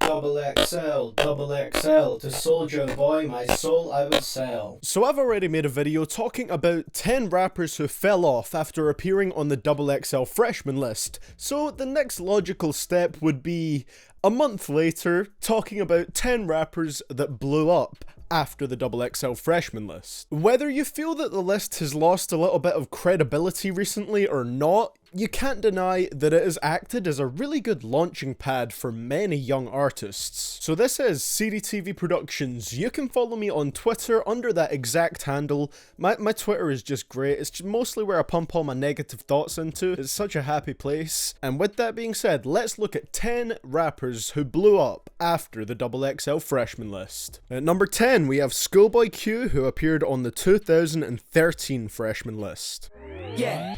XXL, double XL, to Soulja Boy, my soul I would sell. So I've already made a video talking about 10 rappers who fell off after appearing on the XXL Freshman list, so the next logical step would be a month later talking about 10 rappers that blew up after the XXL Freshman list. Whether you feel that the list has lost a little bit of credibility recently or not, you can't deny that it has acted as a really good launching pad for many young artists. So this is CDTVProductions. You can follow me on Twitter under that exact handle. My Twitter is just great. It's mostly where I pump all my negative thoughts into. It's such a happy place. And with that being said, let's look at 10 rappers who blew up after the XXL Freshman list. At number 10, we have ScHoolboy Q, who appeared on the 2013 Freshman list. Yeah.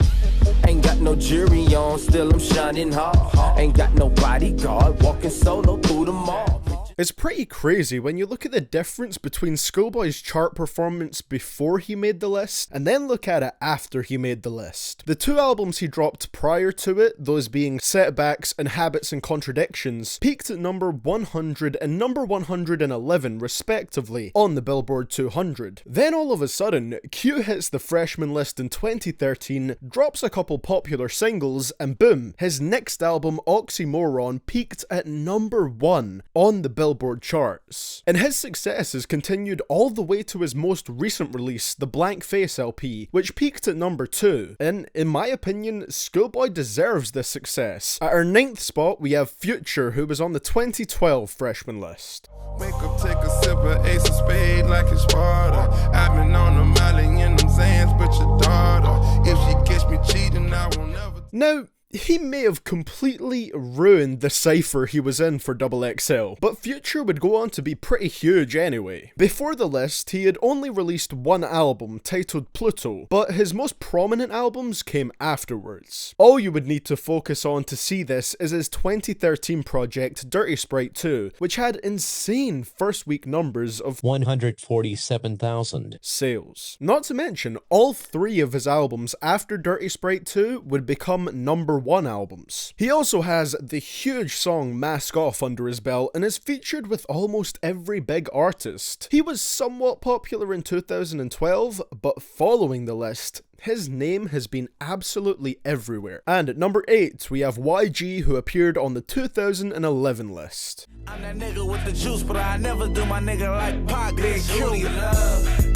Ain't got no jury on, still I'm shining hard. Ain't got no bodyguard, walking solo through the mall. It's pretty crazy when you look at the difference between ScHoolboy's chart performance before he made the list, and then look at it after he made the list. The two albums he dropped prior to it, those being Setbacks and Habits and Contradictions, peaked at number 100 and number 111 respectively on the Billboard 200. Then all of a sudden, Q hits the Freshman list in 2013, drops a couple popular singles, and boom, his next album, Oxymoron, peaked at number 1 on the Billboard charts. And his success has continued all the way to his most recent release, the Blank Face LP, which peaked at number 2. And in my opinion, ScHoolboy deserves this success. At our 9th spot, we have Future, who was on the 2012 Freshman list. Wake up, take a sip of Ace of Spade like it's Sparta. I've been on the molly in them Zans, but your daughter, if she gets me cheating, I will never. Now, he may have completely ruined the cypher he was in for XXL, but Future would go on to be pretty huge anyway. Before the list, he had only released one album titled Pluto, but his most prominent albums came afterwards. All you would need to focus on to see this is his 2013 project Dirty Sprite 2, which had insane first week numbers of 147,000 sales. Not to mention, all 3 of his albums after Dirty Sprite 2 would become number 1 albums. He also has the huge song Mask Off under his belt and is featured with almost every big artist. He was somewhat popular in 2012, but following the list, his name has been absolutely everywhere. And at number 8, we have YG, who appeared on the 2011 list. I'm that nigga with the juice, but I never do my nigga like Pac. Big Q, love.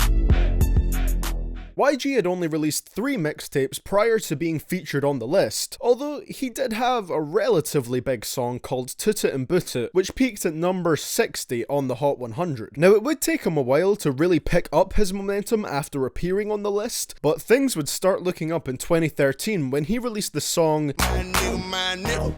YG had only released 3 mixtapes prior to being featured on the list, although he did have a relatively big song called Toot It and Boot It, which peaked at number 60 on the Hot 100. Now, it would take him a while to really pick up his momentum after appearing on the list, but things would start looking up in 2013 when he released the song,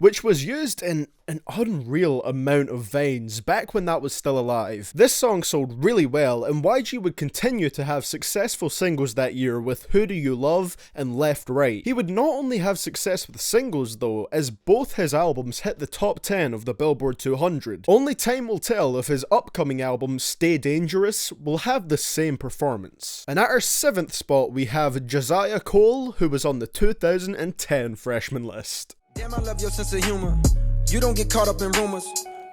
which was used in an unreal amount of Vines back when that was still alive. This song sold really well, and YG would continue to have successful singles that year with Who Do You Love and Left Right. He would not only have success with singles though, as both his albums hit the top 10 of the Billboard 200. Only time will tell if his upcoming album Stay Dangerous will have the same performance. And at our 7th spot, we have Josiah Cole, who was on the 2010 Freshman list. Damn, I love your sense of humor. You don't get caught up in rumors.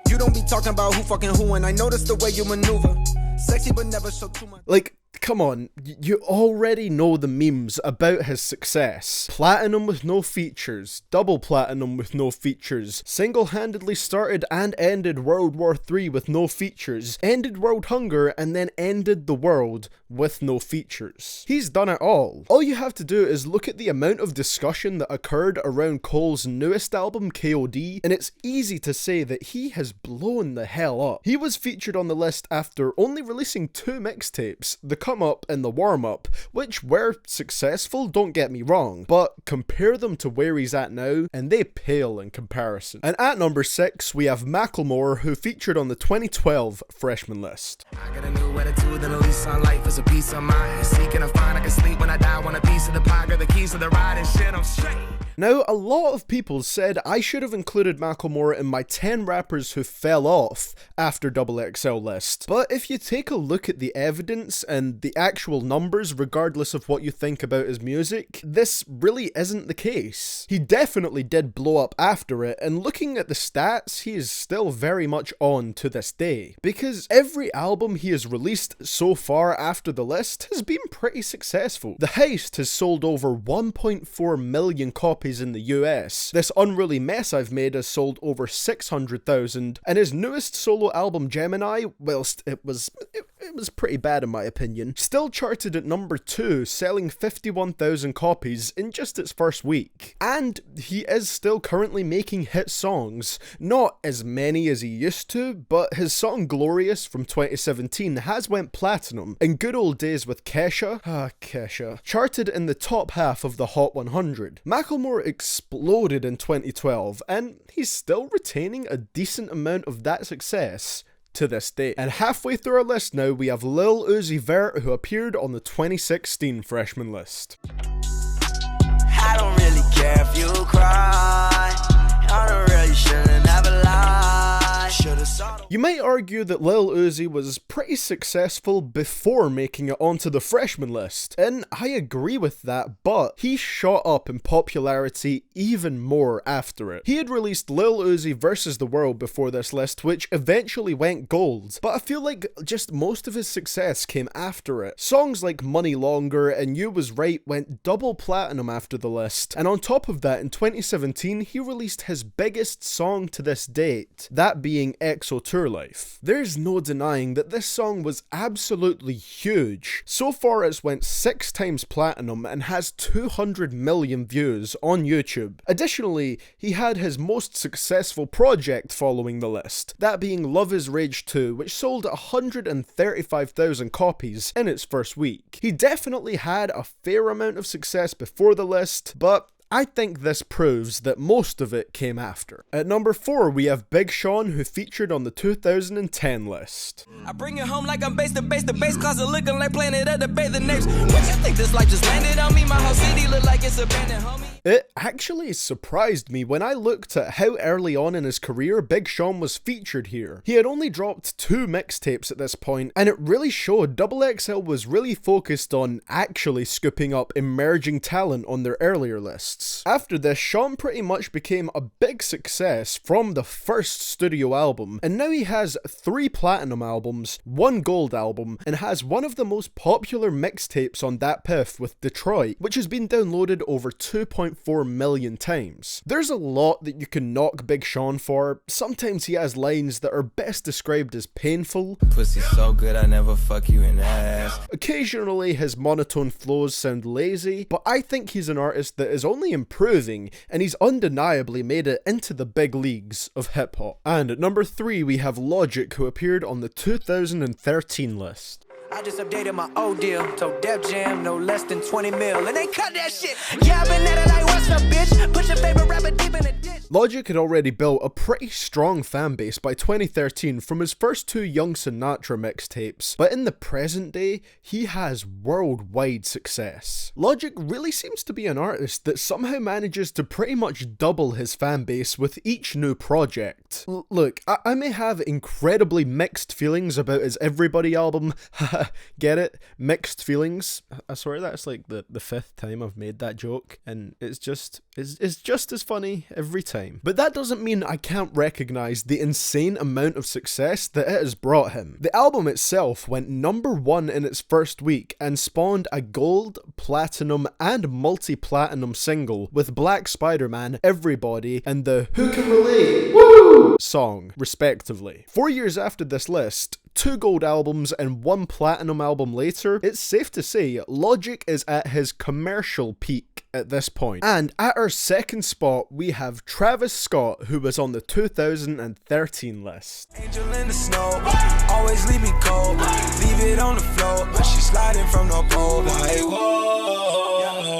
You don't be talking about who fucking who, and I notice the way you maneuver. Sexy but never show too much. Like, come on, you already know the memes about his success. Platinum with no features, double platinum with no features, single-handedly started and ended World War III with no features, ended world hunger, and then ended the world with no features. He's done it all. All you have to do is look at the amount of discussion that occurred around Cole's newest album, KOD, and it's easy to say that he has blown the hell up. He was featured on the list after only releasing 2 mixtapes, the Come Up and the Warm Up, which were successful, don't get me wrong, but compare them to where he's at now, and they pale in comparison. And at number 6, we have Macklemore, who featured on the 2012 Freshman list. I got a new attitude and a lease on life is a piece of mind. Seeking a find, I can sleep when I die, want a piece of the pie, got the keys to the ride and shit, I'm straight. Now, a lot of people said I should have included Macklemore in my 10 rappers who fell off after XXL list, but if you take a look at the evidence and the actual numbers, regardless of what you think about his music, this really isn't the case. He definitely did blow up after it, and looking at the stats, he is still very much on to this day, because every album he has released so far after the list has been pretty successful. The Heist has sold over 1.4 million copies in the US, This Unruly Mess I've Made has sold over 600,000, and his newest solo album Gemini, whilst it was pretty bad in my opinion, still charted at number 2, selling 51,000 copies in just its first week. And he is still currently making hit songs, not as many as he used to, but his song Glorious from 2017 has went platinum, and Good Old Days with Kesha charted in the top half of the Hot 100. Macklemore exploded in 2012, and he's still retaining a decent amount of that success to this day. And halfway through our list now, we have Lil Uzi Vert, who appeared on the 2016 Freshman list. I don't really care if you cry. I don't really shouldn't have a lie. You might argue that Lil Uzi was pretty successful before making it onto the Freshman list, and I agree with that, but he shot up in popularity even more after it. He had released Lil Uzi vs. the World before this list, which eventually went gold, but I feel like just most of his success came after it. Songs like Money Longer and You Was Right went double platinum after the list, and on top of that, in 2017 he released his biggest song to this date, that being XO Tour Life. There's no denying that this song was absolutely huge. So far it's went 6 times platinum and has 200 million views on YouTube. Additionally, he had his most successful project following the list, that being Love Is Rage 2, which sold 135,000 copies in its first week. He definitely had a fair amount of success before the list, but I think this proves that most of it came after. At number 4, we have Big Sean, who featured on the 2010 list. I bring it home like I'm base to base closet looking like Planet of the Bathing Apes. What you think this life just landed on me? My whole city look like it's abandoned, homie. It actually surprised me when I looked at how early on in his career Big Sean was featured here. He had only dropped 2 mixtapes at this point, and it really showed XXL was really focused on actually scooping up emerging talent on their earlier lists. After this, Sean pretty much became a big success from the first studio album, and now he has 3 platinum albums, 1 gold album, and has one of the most popular mixtapes on DatPiff with Detroit, which has been downloaded over 2.4 million times. There's a lot that you can knock Big Sean for. Sometimes he has lines that are best described as painful. Pussy so good I never fuck you in the ass. Occasionally his monotone flows sound lazy, but I think he's an artist that is only improving, and he's undeniably made it into the big leagues of hip hop. And at number 3 we have Logic, who appeared on the 2013 list. I just updated my old deal. Told Def Jam no less than 20 mil. And they cut that shit. Yeah, I've been at it like, what's up, bitch? Put your favorite rapper deep in the ditch. Logic had already built a pretty strong fan base by 2013 from his first 2 Young Sinatra mixtapes, but in the present day, he has worldwide success. Logic really seems to be an artist that somehow manages to pretty much double his fan base with each new project. Look, I may have incredibly mixed feelings about his Everybody album. Get it? Mixed feelings. I swear that's like the 5th time I've made that joke, and it's just as funny every time. But that doesn't mean I can't recognize the insane amount of success that it has brought him. The album itself went number 1 in its first week and spawned a gold, platinum, and multi-platinum single with Black Spider-Man, Everybody, and the Who Can Relate Woo song, respectively. 4 years after this list, 2 gold albums and 1 platinum album later, it's safe to say Logic is at his commercial peak at this point. And at our second spot, we have Travis Scott, who was on the 2013 list. Angel in the snow, always leave me cold. Leave it on the floor, but she's sliding from the pole. Like, whoa.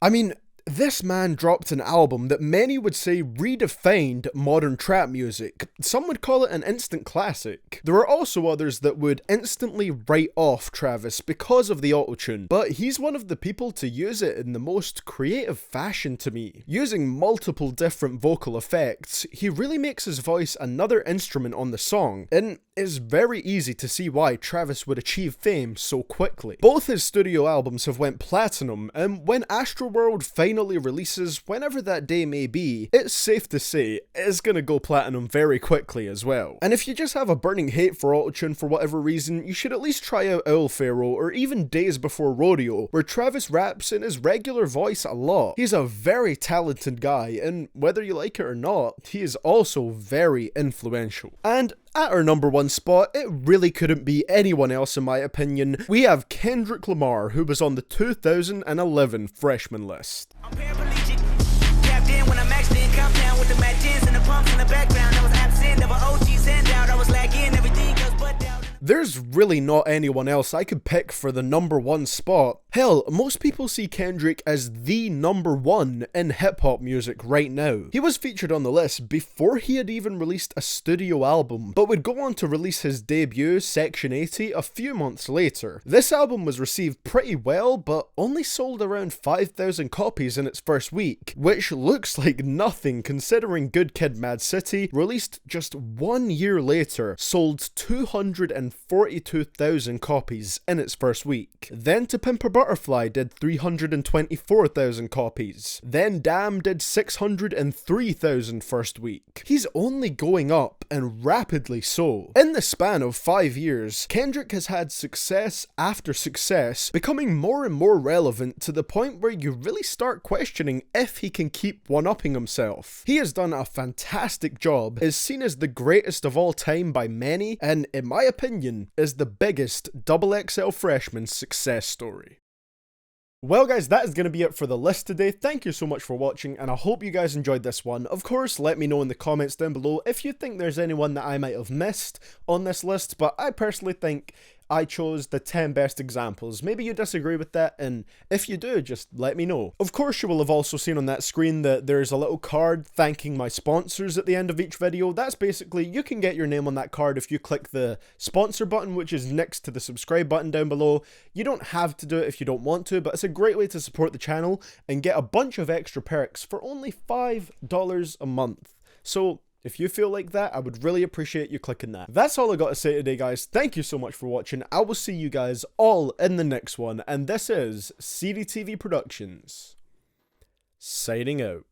I mean, This man dropped an album that many would say redefined modern trap music. Some would call it an instant classic. There are also others that would instantly write off Travis because of the autotune, but he's one of the people to use it in the most creative fashion to me. Using multiple different vocal effects, he really makes his voice another instrument on the song, and it's very easy to see why Travis would achieve fame so quickly. Both his studio albums have went platinum, and when Astroworld finally releases, whenever that day may be, it's safe to say it's gonna go platinum very quickly as well. And if you just have a burning hate for autotune for whatever reason, you should at least try out Owl Pharaoh or even Days Before Rodeo, where Travis raps in his regular voice a lot. He's a very talented guy, and whether you like it or not, he is also very influential. And at our number 1 spot, it really couldn't be anyone else in my opinion. We have Kendrick Lamar, who was on the 2011 Freshman list. I'm paraplegic. Tapped in when I'm maxed in. Come down with the matches and the pumps in the background. I was absent, never OGs and out. I was lagging, everything goes but down. There's really not anyone else I could pick for the number 1 spot. Hell, most people see Kendrick as the number 1 in hip-hop music right now. He was featured on the list before he had even released a studio album, but would go on to release his debut, Section 80, a few months later. This album was received pretty well, but only sold around 5,000 copies in its first week, which looks like nothing considering Good Kid Mad City, released just 1 year later, sold 242,000 copies in its first week. Then To Pimp a Butterfly did 324,000 copies. Then Damn did 603,000 first week. He's only going up, and rapidly so. In the span of 5 years, Kendrick has had success after success, becoming more and more relevant to the point where you really start questioning if he can keep one-upping himself. He has done a fantastic job, is seen as the greatest of all time by many, and in my opinion, is the biggest XXL Freshman success story. Well guys, that is going to be it for the list today. Thank you so much for watching, and I hope you guys enjoyed this one. Of course, let me know in the comments down below if you think there's anyone that I might have missed on this list, but I personally think I chose the 10 best examples. Maybe you disagree with that, and if you do, just let me know. Of course, you will have also seen on that screen that there's a little card thanking my sponsors at the end of each video. That's basically, you can get your name on that card if you click the sponsor button, which is next to the subscribe button down below. You don't have to do it if you don't want to, but it's a great way to support the channel and get a bunch of extra perks for only $5 a month. So if you feel like that, I would really appreciate you clicking that. That's all I got to say today, guys. Thank you so much for watching. I will see you guys all in the next one. And this is CDTVProductions, signing out.